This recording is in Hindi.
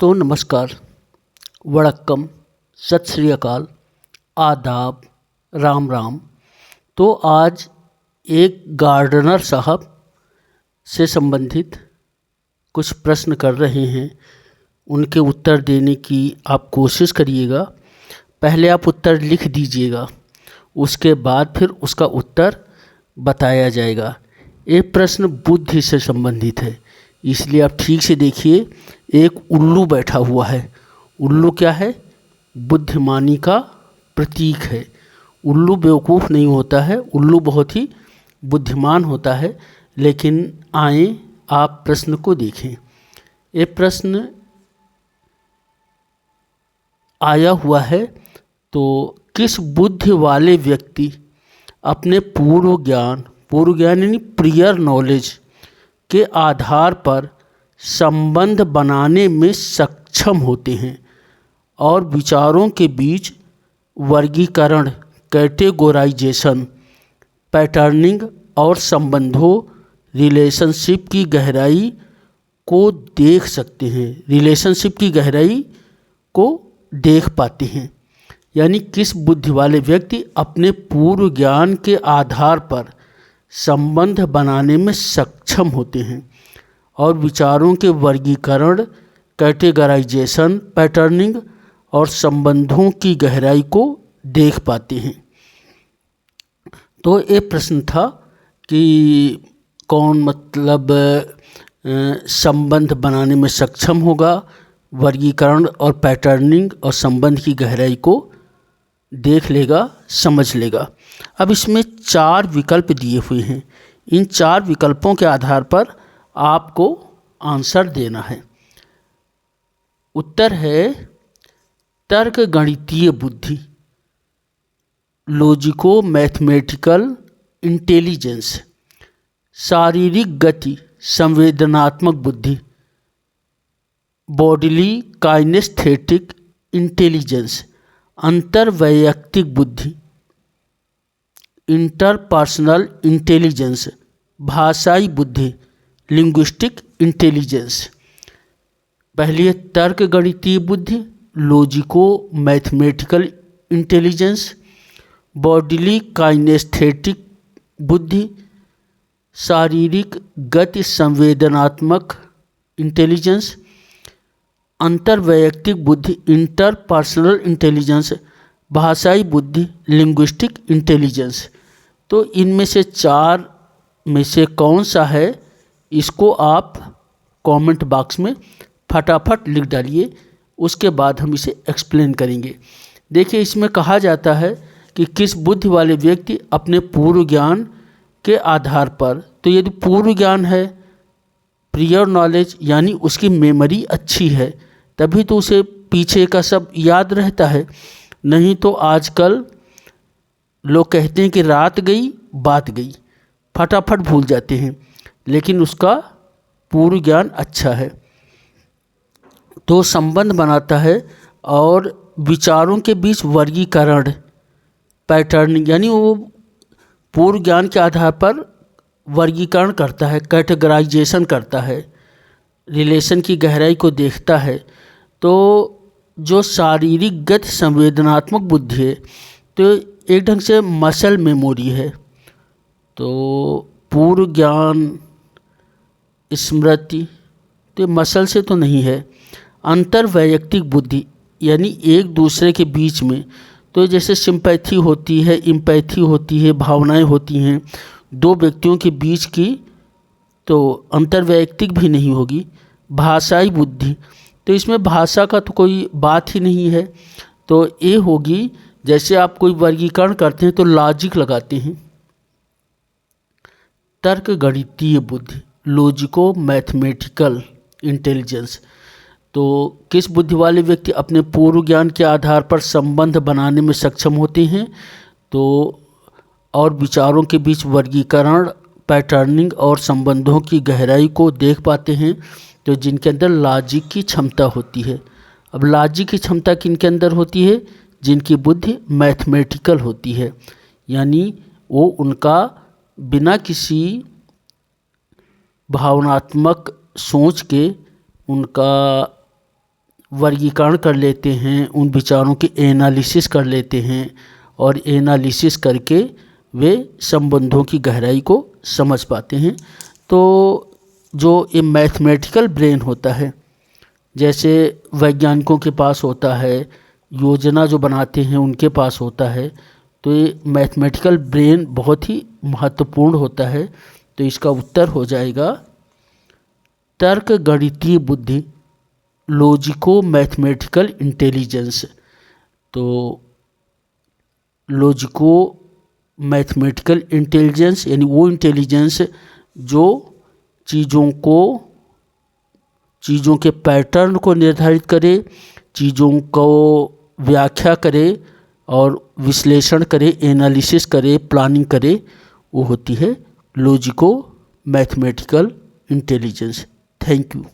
दोस्तों नमस्कार, वड़क्कम, सत श्री अकाल, आदाब, राम राम। तो आज एक गार्डनर साहब से संबंधित कुछ प्रश्न कर रहे हैं, उनके उत्तर देने की आप कोशिश करिएगा। पहले आप उत्तर लिख दीजिएगा, उसके बाद फिर उसका उत्तर बताया जाएगा। ये प्रश्न बुद्धि से संबंधित है, इसलिए आप ठीक से देखिए। एक उल्लू बैठा हुआ है। उल्लू क्या है? बुद्धिमानी का प्रतीक है। उल्लू बेवकूफ़ नहीं होता है, उल्लू बहुत ही बुद्धिमान होता है। लेकिन आए आप प्रश्न को देखें। ये प्रश्न आया हुआ है, तो किस बुद्धि वाले व्यक्ति अपने पूर्व ज्ञान यानी प्रियर नॉलेज के आधार पर संबंध बनाने में सक्षम होते हैं और विचारों के बीच वर्गीकरण, कैटेगोराइजेशन, पैटर्निंग और संबंधों, रिलेशनशिप की गहराई को देख सकते हैं, रिलेशनशिप की गहराई को देख पाते हैं। यानी किस बुद्धि वाले व्यक्ति अपने पूर्व ज्ञान के आधार पर संबंध बनाने में सक्षम होते हैं और विचारों के वर्गीकरण, कैटेगराइजेशन, पैटर्निंग और संबंधों की गहराई को देख पाते हैं। तो ये प्रश्न था कि कौन संबंध बनाने में सक्षम होगा, वर्गीकरण और पैटर्निंग और संबंध की गहराई को देख लेगा, समझ लेगा। अब इसमें 4 विकल्प दिए हुए हैं। इन 4 विकल्पों के आधार पर आपको आंसर देना है। उत्तर है तर्क गणितीय बुद्धि, लॉजिको मैथमेटिकल इंटेलिजेंस, शारीरिक गति संवेदनात्मक बुद्धि, बॉडीली काइनेस्थेटिक इंटेलिजेंस, अंतर्वैयक्तिक बुद्धि, इंटरपर्सनल इंटेलिजेंस, भाषाई बुद्धि, लिंग्विस्टिक इंटेलिजेंस। पहली है तर्क गणितीय बुद्धि, logico mathematical intelligence, bodily kinesthetic बुद्धि, शारीरिक गति संवेदनात्मक इंटेलिजेंस, अंतर्वैयक्तिक बुद्धि इंटरपर्सनल इंटेलिजेंस, भाषाई बुद्धि लिंग्विस्टिक इंटेलिजेंस। तो इनमें से 4 में से कौन सा है, इसको आप कमेंट बॉक्स में फटाफट लिख डालिए, उसके बाद हम इसे एक्सप्लेन करेंगे। देखिए, इसमें कहा जाता है कि किस बुद्धि वाले व्यक्ति अपने पूर्व ज्ञान के आधार पर, तो यदि पूर्व ज्ञान है, प्रियर नॉलेज यानी उसकी मेमोरी अच्छी है, तभी तो उसे पीछे का सब याद रहता है। नहीं तो आजकल लोग कहते हैं कि रात गई बात गई, फटाफट भूल जाते हैं। लेकिन उसका पूर्व ज्ञान अच्छा है तो संबंध बनाता है और विचारों के बीच वर्गीकरण, पैटर्निंग यानी वो पूर्व ज्ञान के आधार पर वर्गीकरण करता है, कैटेगराइजेशन करता है, रिलेशन की गहराई को देखता है। तो जो शारीरिक गति संवेदनात्मक बुद्धि है, तो एक ढंग से मसल मेमोरी है। तो पूर्व ज्ञान, स्मृति, तो मसल से तो नहीं है। अंतर्वैयक्तिक बुद्धि यानी एक दूसरे के बीच में, तो जैसे सिंपैथी होती है, इम्पैथी होती है, भावनाएं होती हैं दो व्यक्तियों के बीच की, तो अंतर्वैयक्तिक भी नहीं होगी। भाषाई बुद्धि, तो इसमें भाषा का तो कोई बात ही नहीं है। तो ये होगी, जैसे आप कोई वर्गीकरण करते हैं तो लॉजिक लगाते हैं। तर्क गणितीय बुद्धि, लॉजिको मैथमेटिकल इंटेलिजेंस, तो किस बुद्धि वाले व्यक्ति अपने पूर्व ज्ञान के आधार पर संबंध बनाने में सक्षम होते हैं, तो और विचारों के बीच वर्गीकरण, पैटर्निंग और संबंधों की गहराई को देख पाते हैं, तो जिनके अंदर लॉजिक की क्षमता होती है। अब लॉजिक की क्षमता किनके अंदर होती है? जिनकी बुद्धि मैथमेटिकल होती है, यानी वो उनका बिना किसी भावनात्मक सोच के उनका वर्गीकरण कर लेते हैं, उन विचारों की एनालिसिस कर लेते हैं और एनालिसिस करके वे संबंधों की गहराई को समझ पाते हैं। तो जो ये मैथमेटिकल ब्रेन होता है, जैसे वैज्ञानिकों के पास होता है, योजना जो बनाते हैं उनके पास होता है, तो ये मैथमेटिकल ब्रेन बहुत ही महत्वपूर्ण होता है। तो इसका उत्तर हो जाएगा तर्क गणितीय बुद्धि, लॉजिको मैथमेटिकल इंटेलिजेंस। तो लॉजिको मैथमेटिकल इंटेलिजेंस यानी वो इंटेलिजेंस जो चीज़ों के पैटर्न को निर्धारित करे, चीज़ों को व्याख्या करे और विश्लेषण करे, एनालिसिस करे, प्लानिंग करे, वो होती है logico mathematical intelligence. Thank you.